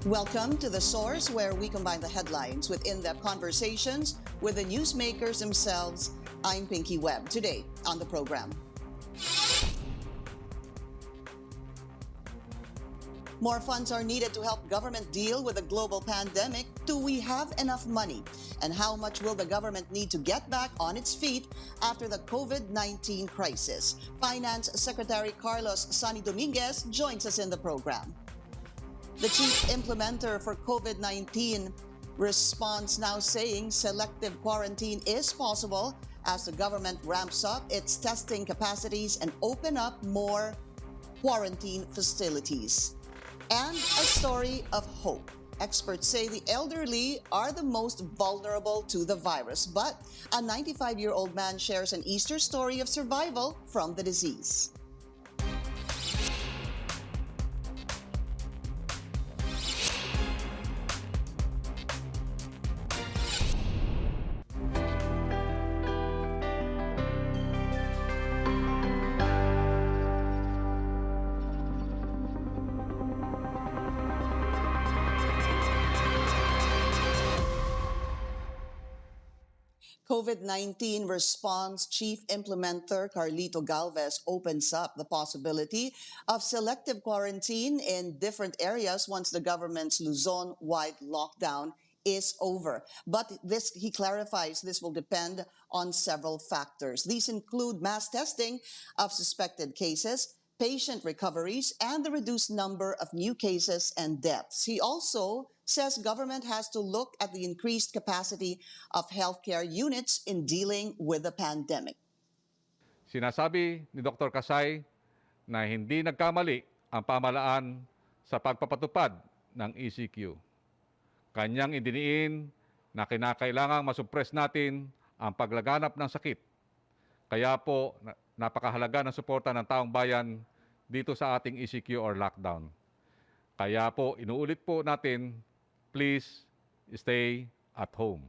Welcome to The Source, where we combine the headlines with in-depth conversations with the newsmakers themselves. I'm Pinky Webb. Today on the program, more funds are needed to help government deal with the global pandemic. Do we have enough money? And how much will the government need to get back on its feet after the COVID-19 crisis? Finance Secretary Sonny Dominguez joins us in the program. The chief implementer for COVID-19 responds now saying selective quarantine is possible as the government ramps up its testing capacities and open up more quarantine facilities. And a story of hope. Experts say the elderly are the most vulnerable to the virus, but a 95-year-old man shares an Easter story of survival from the disease. COVID-19 response chief implementer Carlito Galvez opens up the possibility of selective quarantine in different areas once the government's Luzon-wide lockdown is over. But this, he clarifies, this will depend on several factors. These include mass testing of suspected cases, patient recoveries, and the reduced number of new cases and deaths. He also says government has to look at the increased capacity of healthcare units in dealing with the pandemic. Sinasabi ni Dr. Kasay na hindi nagkamali ang pamahalaan sa pagpapatupad ng ECQ. Kanyang idiniin na kinakailangang masuppress natin ang paglaganap ng sakit. Kaya po, napakahalaga ng suporta ng taong bayan dito sa ating ECQ or lockdown. Kaya po, inuulit po natin, please stay at home.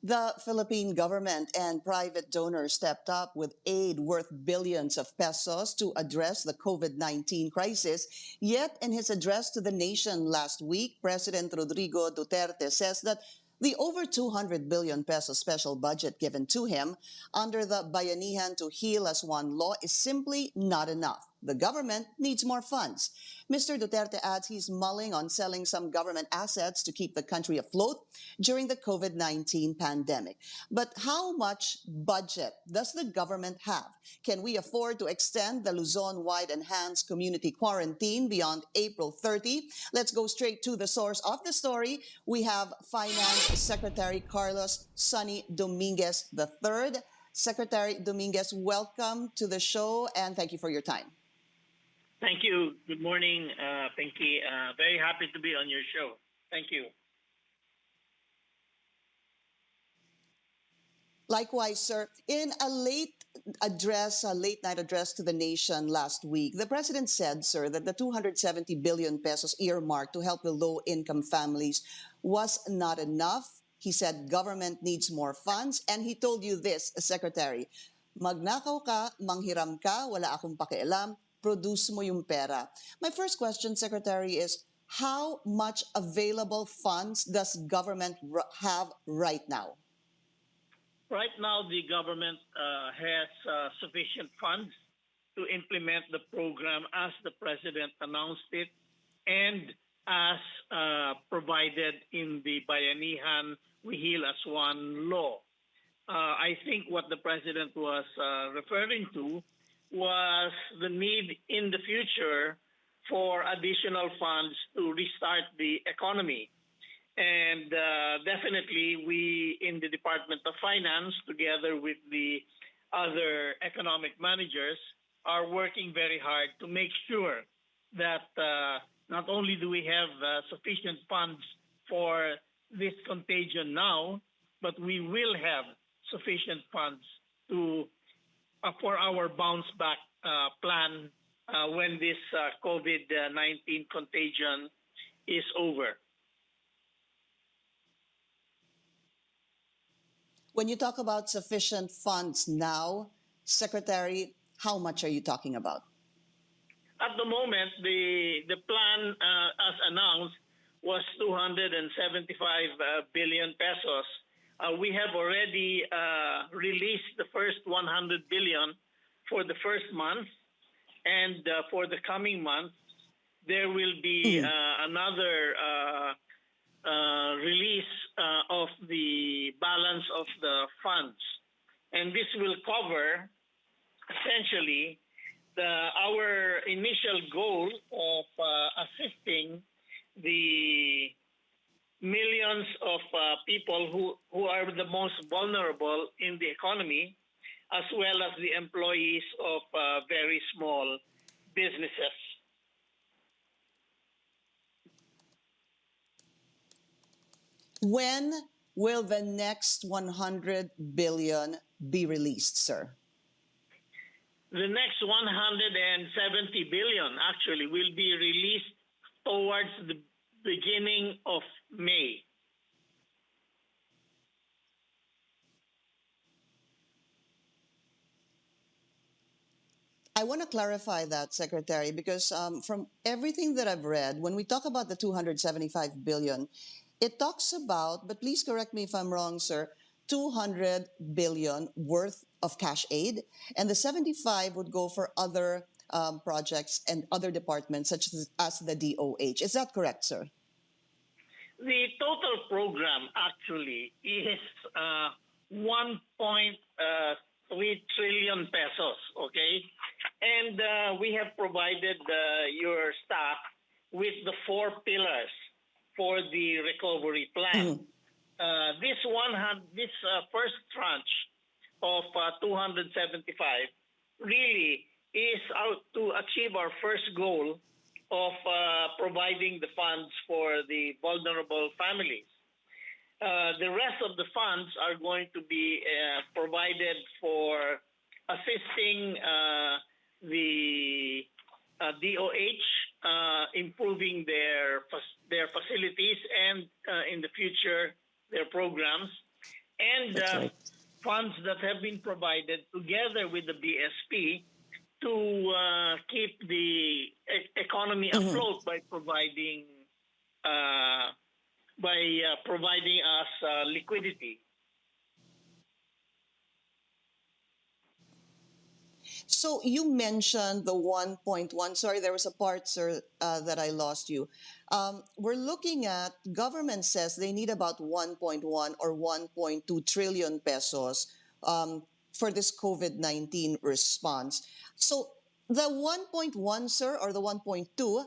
The Philippine government and private donors stepped up with aid worth billions of pesos to address the COVID-19 crisis. Yet, in his address to the nation last week, President Rodrigo Duterte says that the over 200 billion peso special budget given to him under the Bayanihan to Heal as One law is simply not enough. The government needs more funds. Mr. Duterte adds he's mulling on selling some government assets to keep the country afloat during the COVID-19 pandemic. But how much budget does the government have? Can we afford to extend the Luzon-wide enhanced community quarantine beyond April 30? Let's go straight to the source of the story. We have Finance Secretary Sonny Dominguez III. Secretary Dominguez, welcome to the show and thank you for your time. Thank you. Good morning, Pinky. Very happy to be on your show. Thank you. Likewise, sir. In a late night address to the nation last week, the president said, sir, that the 270 billion pesos earmarked to help the low-income families was not enough. He said government needs more funds, and he told you this, Secretary, magnakaw ka, manghiram ka, wala akong pakialam, produce mo yung pera. My first question, Secretary, is how much available funds does government have right now? Right now, the government has sufficient funds to implement the program as the president announced it and as provided in the Bayanihan We Heal as One law. I think what the president was referring to was the need in the future for additional funds to restart the economy. And definitely we in the Department of Finance, together with the other economic managers, are working very hard to make sure that not only do we have sufficient funds for this contagion now, but we will have sufficient funds to for our bounce back plan when this COVID-19 contagion is over. When you talk about sufficient funds now, Secretary, how much are you talking about? At the moment, the plan, as announced, was 275 billion pesos. We have already released the first 100 billion for the first month, and for the coming month, there will be another release of the balance of the funds, and this will cover essentially our initial goal of assisting the millions of people who are the most vulnerable in the economy, as well as the employees of very small businesses. When will the next 100 billion be released, sir? The next 170 billion actually will be released towards the beginning of May. I want to clarify that, Secretary, because from everything that I've read, when we talk about the 275 billion, it talks about, but please correct me if I'm wrong, sir, 200 billion worth of cash aid, and the 75 would go for other projects and other departments, such as the DOH. Is that correct, sir? The total program actually is 1.3 trillion pesos, okay? And we have provided your staff with the 4 pillars for the recovery plan. This first tranche of 275 really is out to achieve our first goal of providing the funds for the vulnerable families. The rest of the funds are going to be provided for assisting the DOH, improving their facilities and in the future their programs, and right. funds that have been provided together with the BSP to keep the economy afloat by providing us liquidity. So you mentioned the 1.1. Sorry, there was a part, sir, that I lost you. We're looking at, government says they need about 1.1 or 1.2 trillion pesos for this COVID-19 response. So the 1.1, sir, or the 1.2,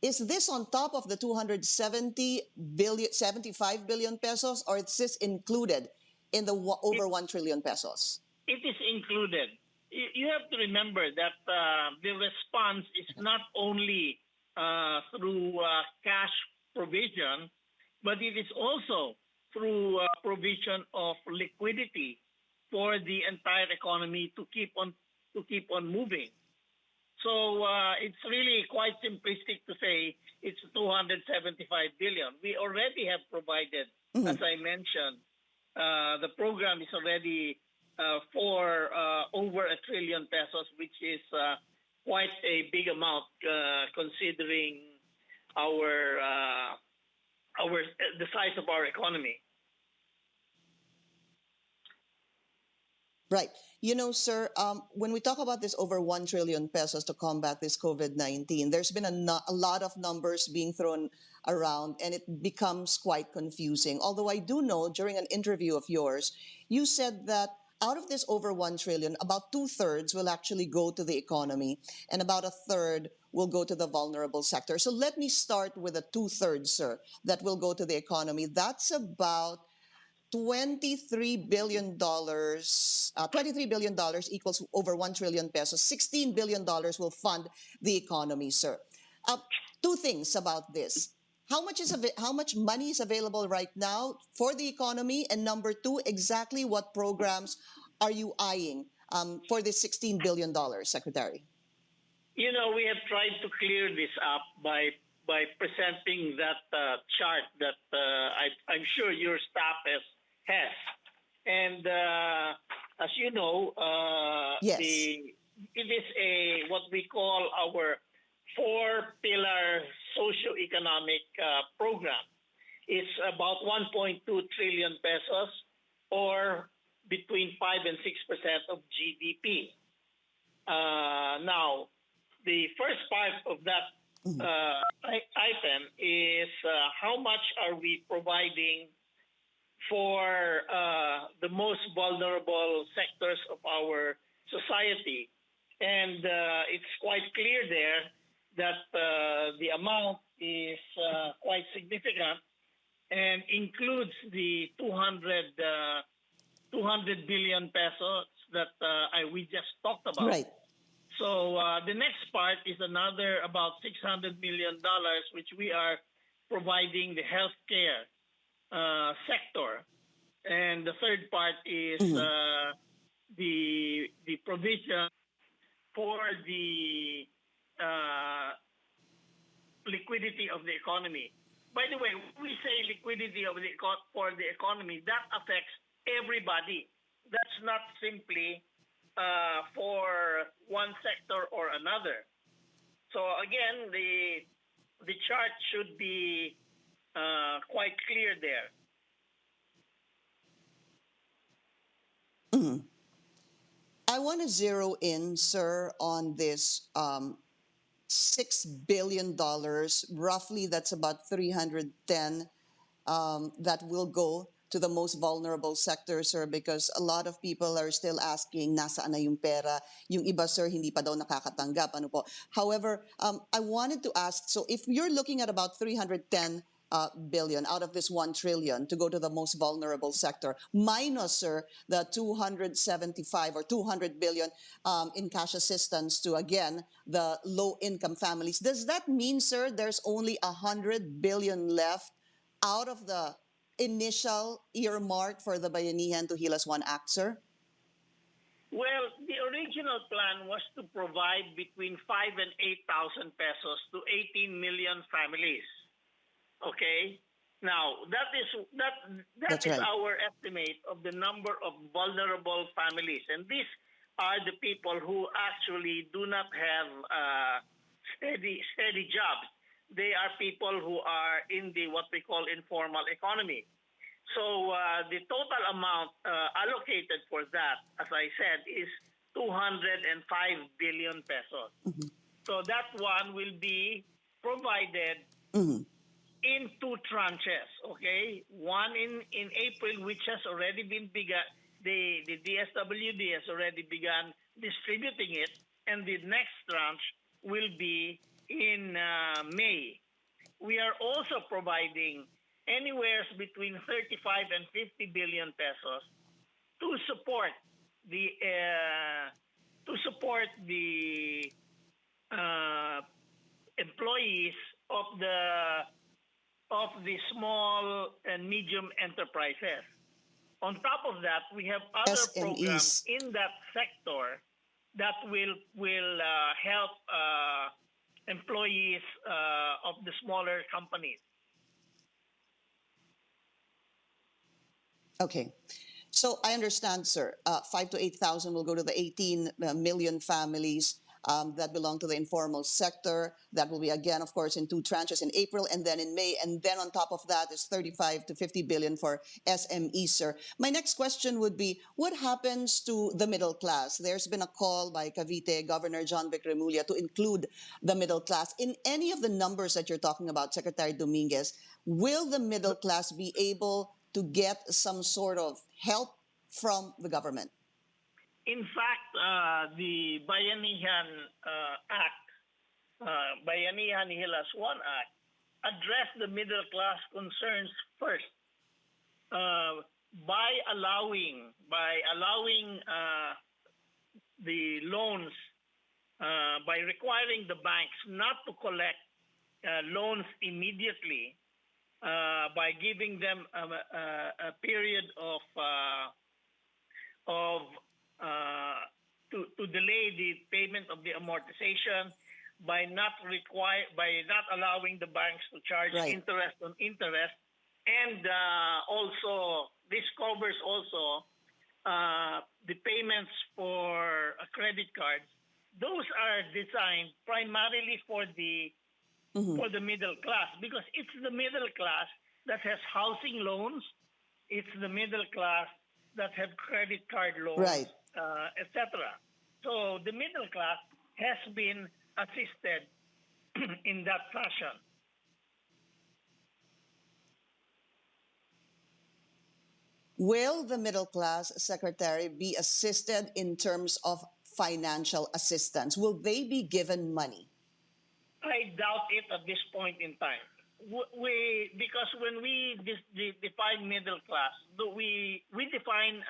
is this on top of the 75 billion pesos, or is this included in the over 1 trillion pesos? It is included. You have to remember that the response is not only through cash provision, but it is also through provision of liquidity for the entire economy to keep on moving. So it's really quite simplistic to say it's 275 billion. We already have provided, as I mentioned, the program is already for over 1 trillion pesos, which is quite a big amount considering the size of our economy. Right. You know, sir, when we talk about this over 1 trillion pesos to combat this COVID-19, there's been a lot of numbers being thrown around, and it becomes quite confusing. Although I do know during an interview of yours, you said that out of this over 1 trillion, about 2/3 will actually go to the economy, and about 1/3 will go to the vulnerable sector. So let me start with the 2/3, sir, that will go to the economy. That's about $23 billion. $23 billion equals over 1 trillion pesos. $16 billion will fund the economy, sir. Two things about this. How much money is available right now for the economy? And number two, exactly what programs are you eyeing for this $16 billion, Secretary? You know, we have tried to clear this up by presenting that chart that I'm sure your staff has. And as you know, yes. it it is what we call our four-pillar socio-economic program. It's about 1.2 trillion pesos, or between 5 and 6% of GDP. Now, the first part of that item is how much are we providing for the most vulnerable sectors of our society. And it's quite clear there that the amount is quite significant and includes the 200 billion pesos that we just talked about. Right. So the next part is another about $600 million, which we are providing the healthcare sector. And the third part is the provision for the liquidity of the economy. By the way, when we say liquidity of for the economy, that affects everybody. That's not simply for one sector or another. So again, the chart should be quite clear there. I want to zero in, sir, on this $6 billion, roughly that's about 310 that will go to the most vulnerable sector, sir, because a lot of people are still asking, nasaan na yung pera? Yung iba, sir, hindi pa daw nakakatanggap. Ano po? However, I wanted to ask, so if you're looking at about 310 billion out of this 1 trillion to go to the most vulnerable sector, minus, sir, the 275 or 200 billion in cash assistance to, again, the low-income families, does that mean, sir, there's only 100 billion left out of the initial earmark for the Bayanihan to Heal Us One Act, sir? Well, the original plan was to provide between 5,000 and 8,000 pesos to 18 million families. Okay? Now, that That's is right. our estimate of the number of vulnerable families. And these are the people who actually do not have steady jobs. They are people who are in the what we call informal economy. So the total amount allocated for that, as I said, is 205 billion pesos. So that one will be provided in two tranches, okay? One in April, which has already been begun. The DSWD has already begun distributing it, and the next tranche will be in May. We are also providing anywhere between 35 and 50 billion pesos to support the employees of the small and medium enterprises. On top of that, we have other programs SMEs. in that sector that will help employees of the smaller companies. Okay. So I understand, sir. 5 to 8,000 will go to the 18 million families that belong to the informal sector. That will be, again, of course, in two tranches in April and then in May. And then on top of that is 35 to 50 billion for SMEs, sir. My next question would be, what happens to the middle class? There's been a call by Cavite Governor John Vic Remulla to include the middle class. In any of the numbers that you're talking about, Secretary Dominguez, will the middle class be able to get some sort of help from the government? In fact, the Bayanihan Act, Bayanihan Heal Us One Act, addressed the middle class concerns first by allowing the loans, by requiring the banks not to collect loans immediately, by giving them a period to delay the payment of the amortization, by not allowing the banks to charge interest on interest, and also this covers also the payments for credit cards those are designed primarily for the middle class, because it's the middle class that has housing loans, it's the middle class that have credit card loans, Right. etc. So the middle class has been assisted in that fashion. Will the middle class, Secretary, be assisted in terms of financial assistance? Will they be given money? I doubt it at this point in time. Because when we define middle class, we define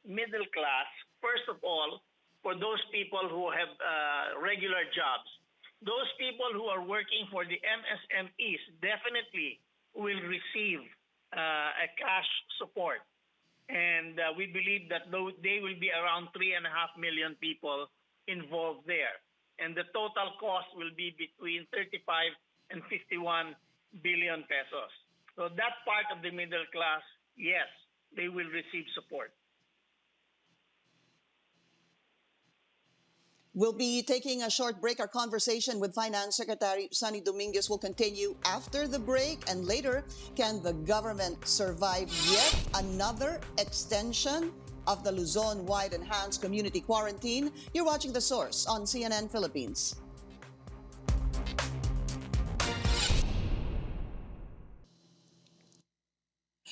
middle class first of all for those people who have regular jobs. Those people who are working for the MSMEs definitely will receive a cash support, and we believe that they will be around 3.5 million people involved there, and the total cost will be between 35 and 51 billion pesos. So that part of the middle class, yes, they will receive support. We'll be taking a short break. Our conversation with Finance Secretary Sonny Dominguez will continue after the break. And later, can the government survive yet another extension of the Luzon-wide enhanced community quarantine? You're watching The Source on CNN Philippines.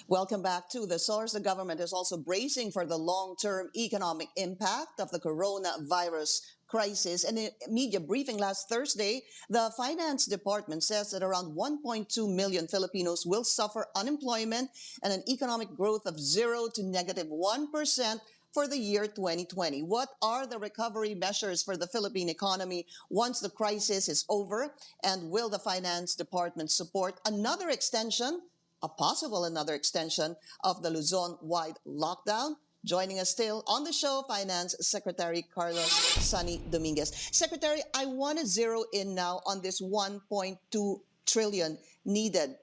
Welcome back to The Source. The government is also bracing for the long-term economic impact of the coronavirus crisis. In a media briefing last Thursday, the Finance Department says that around 1.2 million Filipinos will suffer unemployment and an economic growth of 0 to -1% for the year 2020. What are the recovery measures for the Philippine economy once the crisis is over? And will the Finance Department support another extension, a possible another extension of the Luzon-wide lockdown? Joining us still on the show, Finance Secretary Carlos Sonny Dominguez. Secretary, I want to zero in now on this 1.2 trillion needed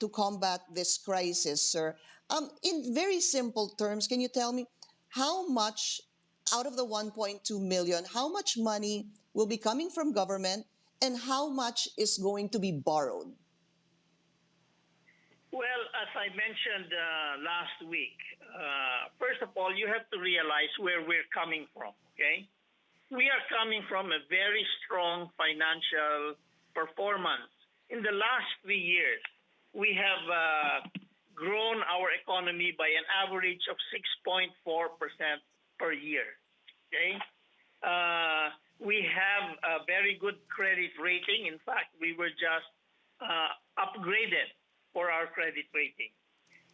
to combat this crisis, sir. In very simple terms, can you tell me how much out of the 1.2 million, how much money will be coming from government and how much is going to be borrowed? Well, as I mentioned last week, first of all, you have to realize where we're coming from, okay? We are coming from a very strong financial performance. In the last 3 years, we have grown our economy by an average of 6.4% per year, okay? We have a very good credit rating. In fact, we were just upgraded for our credit rating.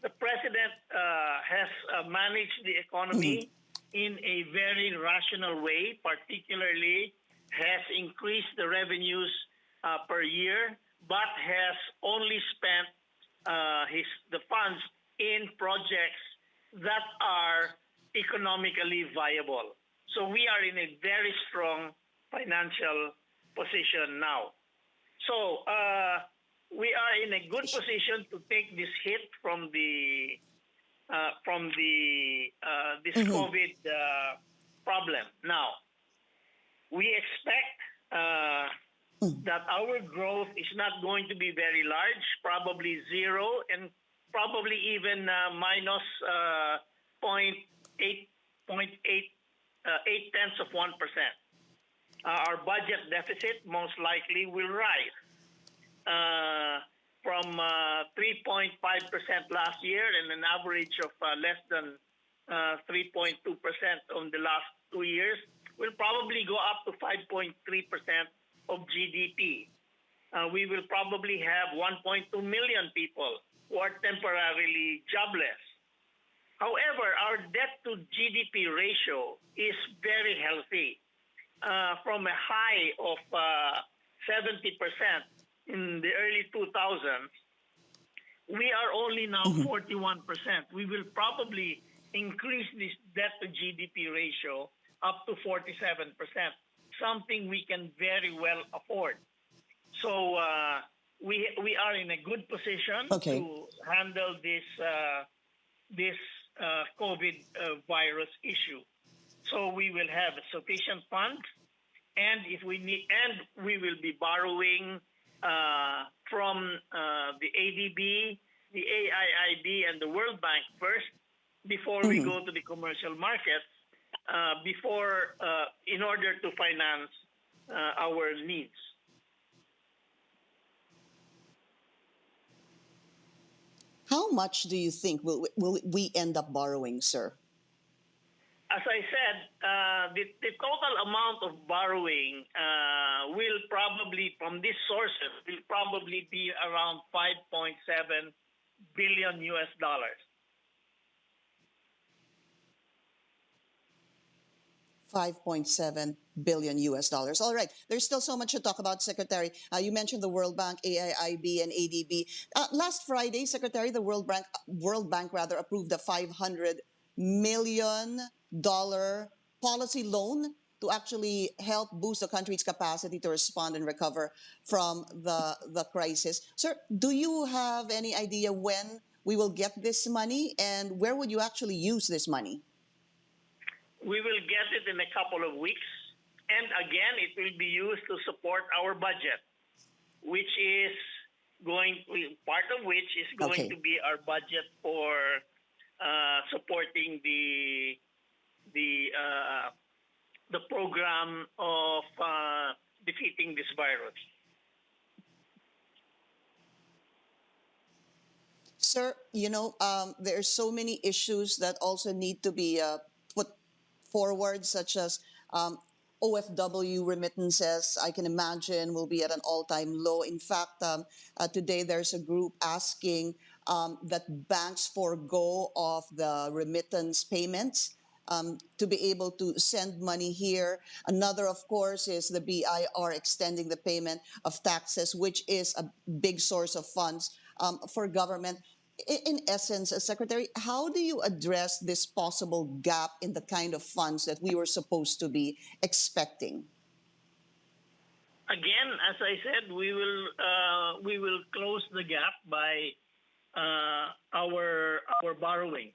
The president has managed the economy in a very rational way, particularly has increased the revenues per year, but has only spent the funds in projects that are economically viable. So we are in a very strong financial position now. So we are in a good position to take this hit from this COVID problem. Now, we expect that our growth is not going to be very large, probably zero, and probably even minus 0.8%. Our budget deficit most likely will rise from 3.5% last year and an average of less than 3.2% on the last 2 years, will probably go up to 5.3% of GDP. We will probably have 1.2 million people who are temporarily jobless. However, our debt to GDP ratio is very healthy. From a high of 70% in the early 2000s, we are only now 41%. We will probably increase this debt to GDP ratio up to 47%, something we can very well afford. So we are in a good position to handle this COVID virus issue. So we will have sufficient funds and if we need, and we will be borrowing from the ADB, the AIIB, and the World Bank first before we go to the commercial markets, in order to finance our needs. How much do you think will we end up borrowing, sir? As I said, the total amount of borrowing will probably, from these sources, will probably be around 5.7 billion US dollars. 5.7 billion US dollars. All right. There's still so much to talk about, Secretary. You mentioned the World Bank, AIIB, and ADB. Last Friday, Secretary, the World Bank rather approved a $500 million policy loan to actually help boost the country's capacity to respond and recover from the crisis. Sir, do you have any idea when we will get this money, and where would you actually use this money? We will get it in a couple of weeks. And again, it will be used to support our budget, which is part of which is going to be our budget for supporting the program of defeating this virus. Sir, there are so many issues that also need to be put forward, such as OFW remittances. I can imagine will be at an all-time low. In fact, today there's a group asking that banks forego of the remittance payments to be able to send money here. Another, of course, is the BIR extending the payment of taxes, which is a big source of funds for government. In essence, Secretary, how do you address this possible gap in the kind of funds that we were supposed to be expecting? Again, as I said, we will close the gap by our borrowing.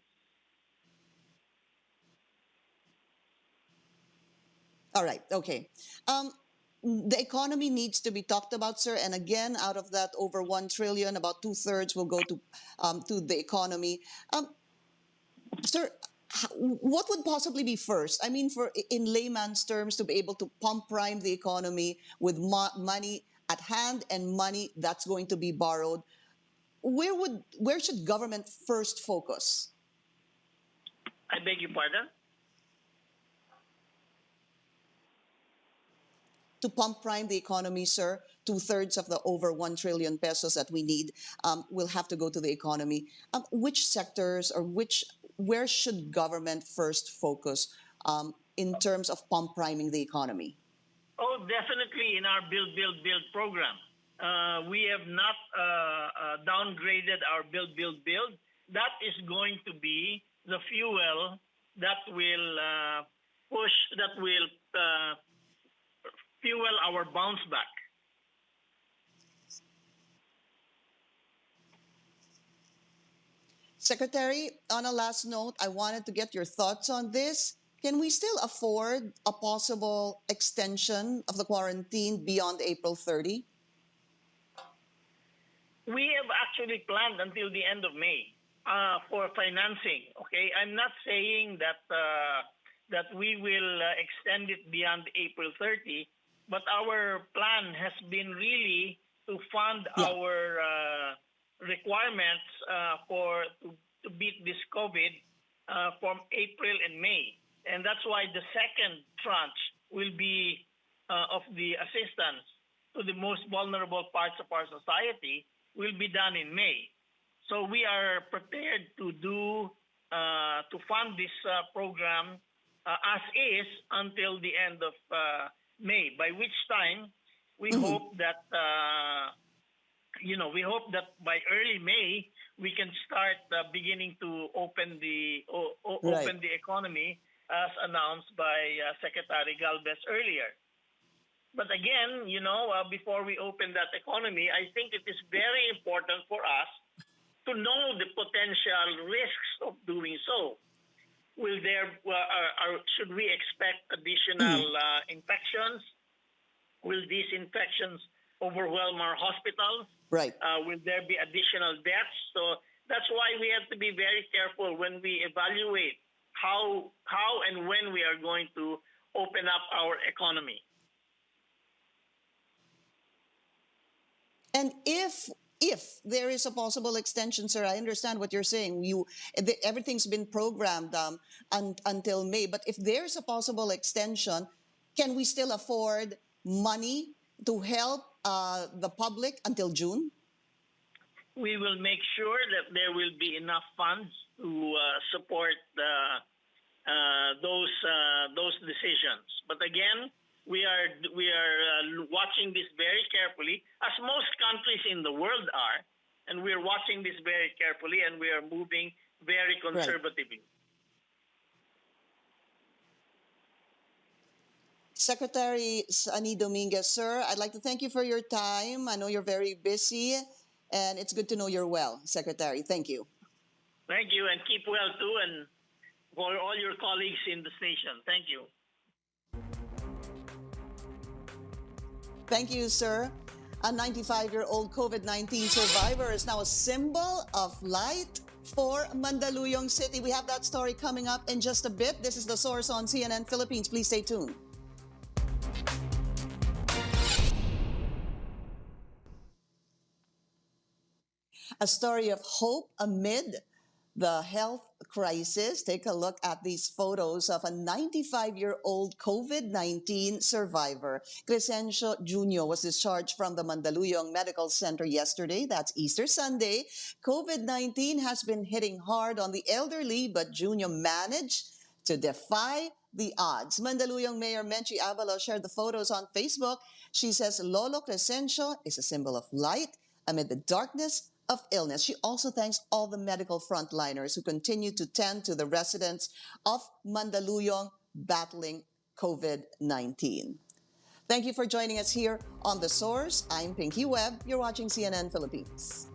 All right. Okay. The economy needs to be talked about, sir. And again, out of that over 1 trillion, about 2/3 will go to the economy. Sir, what would possibly be first? I mean, in layman's terms, to be able to pump prime the economy with money at hand and money that's going to be borrowed. Where should government first focus? I beg your pardon? To pump prime the economy, sir, 2/3 of the over 1 trillion pesos that we need will have to go to the economy. Which sectors or where should government first focus in terms of pump priming the economy? Oh, definitely in our Build program. We have not downgraded our Build. That is going to be the fuel that will fuel our bounce back. Secretary, on a last note, I wanted to get your thoughts on this. Can we still afford a possible extension of the quarantine beyond April 30? We have actually planned until the end of May for financing. Okay, I'm not saying that we will extend it beyond April 30, but our plan has been really to fund our requirements to beat this COVID from April and May. And that's why the second tranche will be of the assistance to the most vulnerable parts of our society will be done in May. So we are prepared to fund this program as is until the end of May, by which time we hope that by early May we can start beginning to open the economy as announced by Secretary Galvez earlier. But again, before we open that economy, I think it is very important for us to know the potential risks of doing so. Should we expect additional infections? Will these infections overwhelm our hospitals? Right. Will there be additional deaths? So that's why we have to be very careful when we evaluate how and when we are going to open up our economy. And if there is a possible extension, sir, I understand what you're saying. Everything's been programmed until May. But if there's a possible extension, can we still afford money to help the public until June? We will make sure that there will be enough funds to support those decisions. But again, we are watching this very carefully, as most countries in the world are, and we are watching this very carefully, and we are moving very conservatively. Secretary Sonny Dominguez, sir, I'd like to thank you for your time. I know you're very busy, and it's good to know you're well, Secretary. Thank you. Thank you, and keep well too, and for all your colleagues in the station. Thank you. Thank you, sir. A 95-year-old COVID-19 survivor is now a symbol of light for Mandaluyong City. We have that story coming up in just a bit. This is The Source on CNN Philippines. Please stay tuned. A story of hope amid the health crisis. Take a look at these photos of a 95-year-old COVID-19 survivor. Crescencio Jr. was discharged from the Mandaluyong Medical Center yesterday. That's Easter Sunday. COVID-19 has been hitting hard on the elderly, but Jr. managed to defy the odds. Mandaluyong Mayor Menchi Avalo shared the photos on Facebook. She says Lolo Crescencio is a symbol of light amid the darkness of illness. She also thanks all the medical frontliners who continue to tend to the residents of Mandaluyong battling COVID-19. Thank you for joining us here on The Source. I'm Pinky Webb. You're watching CNN Philippines.